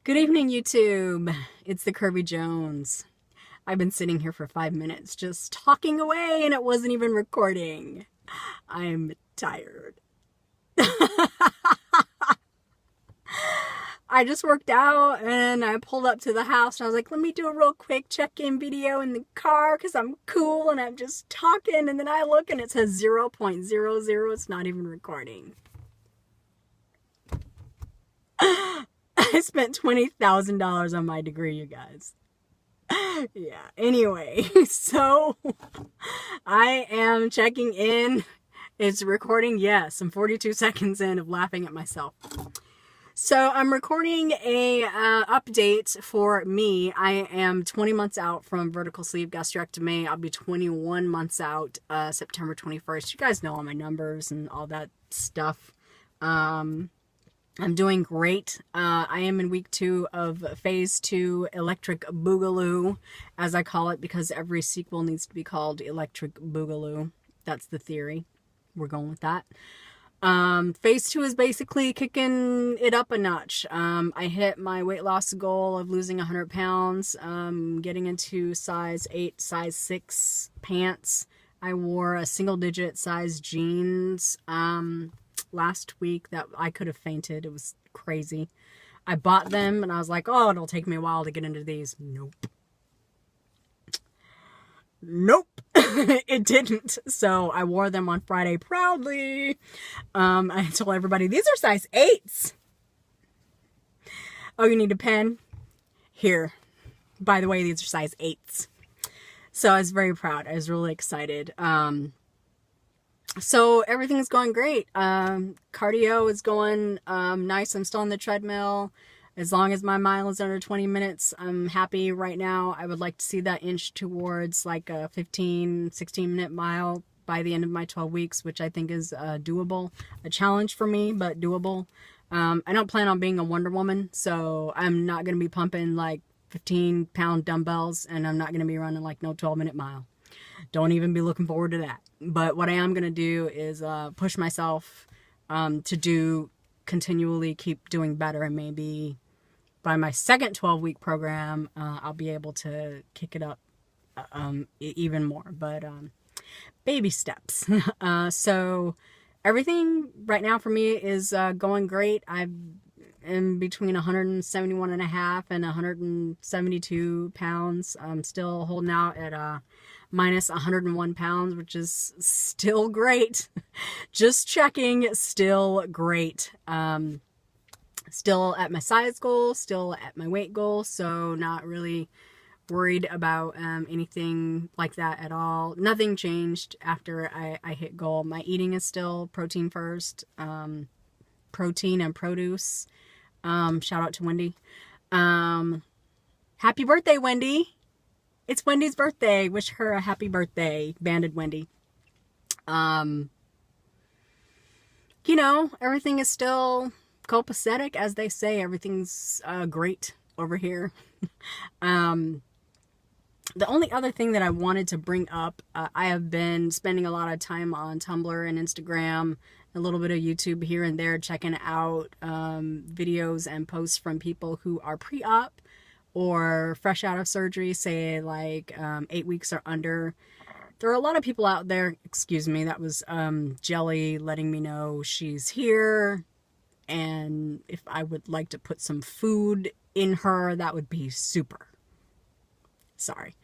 Good evening, YouTube. It's the Kirby Jones. I've been sitting here for 5 minutes just talking away and it wasn't even recording. I'm tired. I just worked out and I pulled up to the house and I was like, let me do a real quick check-in video in the car because I'm cool and I'm just talking, and then I look and it says 0.00. It's not even recording. I spent $20,000 on my degree, you guys. Yeah, anyway, so I am checking in. It's recording. Yes, I'm 42 seconds in of laughing at myself. So I'm recording a update for me. I am 20 months out from vertical sleeve gastrectomy. I'll be 21 months out September 21st. You guys know all my numbers and all that stuff. I'm doing great. I am in week 2 of phase 2 Electric Boogaloo, as I call it, because every sequel needs to be called Electric Boogaloo. That's the theory. We're going with that. Phase 2 is basically kicking it up a notch. I hit my weight loss goal of losing 100 pounds, getting into size 8, size 6 pants. I wore a single-digit size jeans, last week that I could have fainted. It was crazy. I bought them and I was like, oh, it'll take me a while to get into these. Nope. It didn't. So I wore them on Friday proudly. I told everybody, these are size 8s. Oh, you need a pen? Here. By the way, these are size 8s. So I was very proud. I was really excited. So everything's going great. Cardio is going nice. I'm still on the treadmill. As long as my mile is under 20 minutes, I'm happy right now. I would like to see that inch towards like a 15, 16-minute mile by the end of my 12 weeks, which I think is doable. A challenge for me, but doable. I don't plan on being a Wonder Woman, so I'm not going to be pumping like 15-pound dumbbells, and I'm not going to be running like no 12-minute mile. Don't even be looking forward to that. But what I am going to do is push myself to continually keep doing better, and maybe by my second 12-week program, I'll be able to kick it up even more. But baby steps. So everything right now for me is going great. I'm in between 171.5 and 172 pounds. I'm still holding out at minus 101 pounds, which is still great. Just checking, still great. Still at my size goal, still at my weight goal, so not really worried about anything like that at all. Nothing changed after I hit goal. My eating is still protein first, protein and produce. Shout out to Wendy. Happy birthday, Wendy. It's Wendy's birthday. Wish her a happy birthday, Banded Wendy. You know, everything is still copacetic, as they say. Everything's great over here. The only other thing that I wanted to bring up, I have been spending a lot of time on Tumblr and Instagram, a little bit of YouTube here and there, checking out videos and posts from people who are pre-op or fresh out of surgery, say like 8 weeks or under. There are a lot of people out there, excuse me, that was Jelly letting me know she's here, and if I would like to put some food in her, that would be super. Sorry.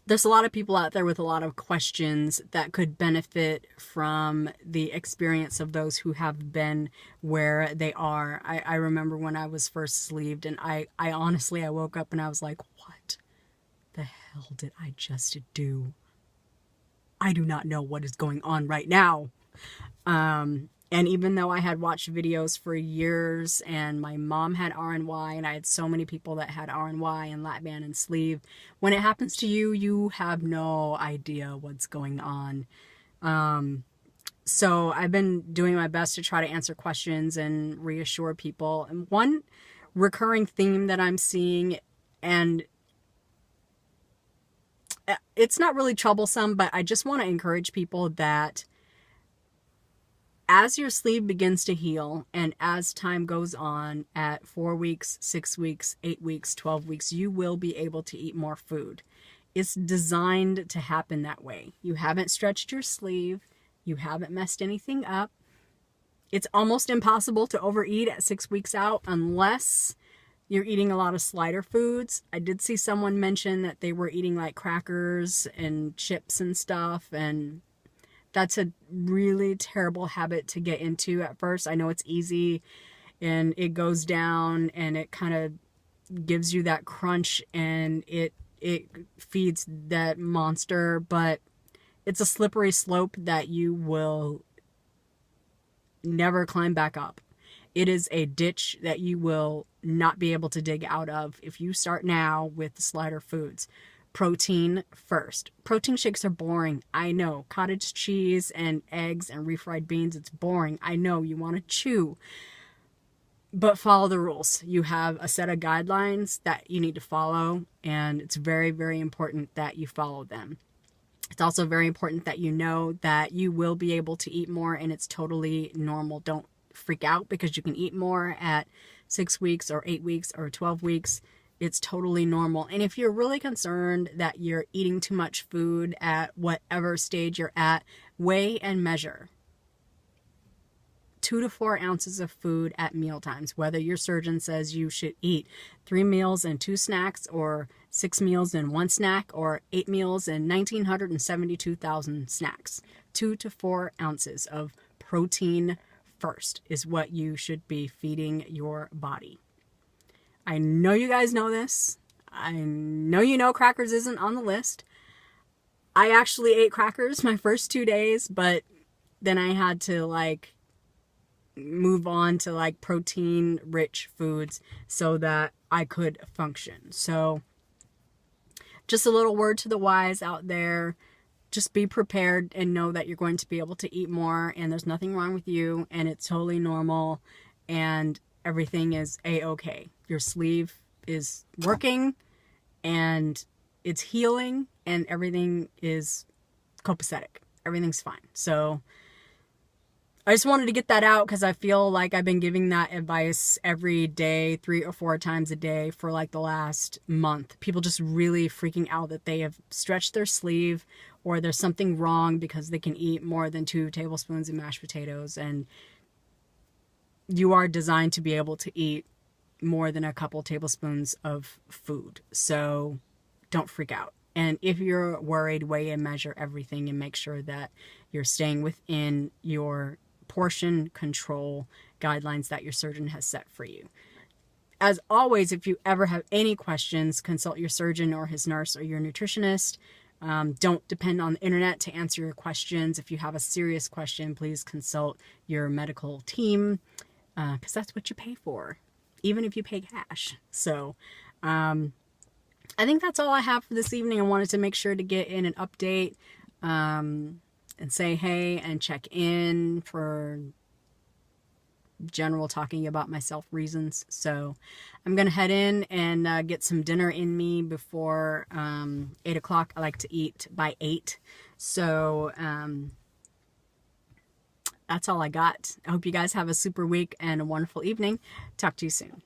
There's a lot of people out there with a lot of questions that could benefit from the experience of those who have been where they are. I remember when I was first sleeved, and I honestly, I woke up and I was like, what the hell did I just do? I do not know what is going on right now. And even though I had watched videos for years, and my mom had RNY, and I had so many people that had RNY and lat band and sleeve, when it happens to you, you have no idea what's going on. So I've been doing my best to try to answer questions and reassure people. And one recurring theme that I'm seeing, and it's not really troublesome, but I just want to encourage people that as your sleeve begins to heal and as time goes on, at 4 weeks, 6 weeks, 8 weeks, 12 weeks, you will be able to eat more food. It's designed to happen that way. You haven't stretched your sleeve. You haven't messed anything up. It's almost impossible to overeat at 6 weeks out unless you're eating a lot of slider foods. I did see someone mention that they were eating like crackers and chips and stuff, and that's a really terrible habit to get into at first. I know it's easy and it goes down and it kind of gives you that crunch and it feeds that monster, but it's a slippery slope that you will never climb back up. It is a ditch that you will not be able to dig out of if you start now with the slider foods. Protein first. Protein shakes are boring. I know. Cottage cheese and eggs and refried beans, it's boring. I know. You want to chew. But follow the rules. You have a set of guidelines that you need to follow, and it's very, very important that you follow them. It's also very important that you know that you will be able to eat more, and it's totally normal. Don't freak out because you can eat more at 6 weeks or 8 weeks or 12 weeks. It's totally normal. And if you're really concerned that you're eating too much food at whatever stage you're at, weigh and measure. 2 to 4 ounces of food at meal times, whether your surgeon says you should eat 3 meals and 2 snacks, or 6 meals and 1 snack, or 8 meals and 1,972,000 snacks. 2 to 4 ounces of protein first is what you should be feeding your body. I know you guys know this. I know you know crackers isn't on the list. I actually ate crackers my first 2 days, but then I had to move on to protein rich foods so that I could function. So just a little word to the wise out there. Just be prepared and know that you're going to be able to eat more, and there's nothing wrong with you, and it's totally normal, and everything is a-okay. Your sleeve is working and it's healing and everything is copacetic. Everything's fine. So I just wanted to get that out because I feel like I've been giving that advice every day, 3 or 4 times a day for the last month. People just really freaking out that they have stretched their sleeve or there's something wrong because they can eat more than 2 tablespoons of mashed potatoes, and you are designed to be able to eat more than a couple tablespoons of food. So don't freak out. And if you're worried, weigh and measure everything and make sure that you're staying within your portion control guidelines that your surgeon has set for you. As always, if you ever have any questions, consult your surgeon or his nurse or your nutritionist. Don't depend on the internet to answer your questions. If you have a serious question, please consult your medical team, because that's what you pay for, even if you pay cash. So I think that's all I have for this evening. I wanted to make sure to get in an update and say hey and check in for general talking about myself reasons. So I'm going to head in and get some dinner in me before 8 o'clock. I like to eat by 8. So that's all I got. I hope you guys have a super week and a wonderful evening. Talk to you soon.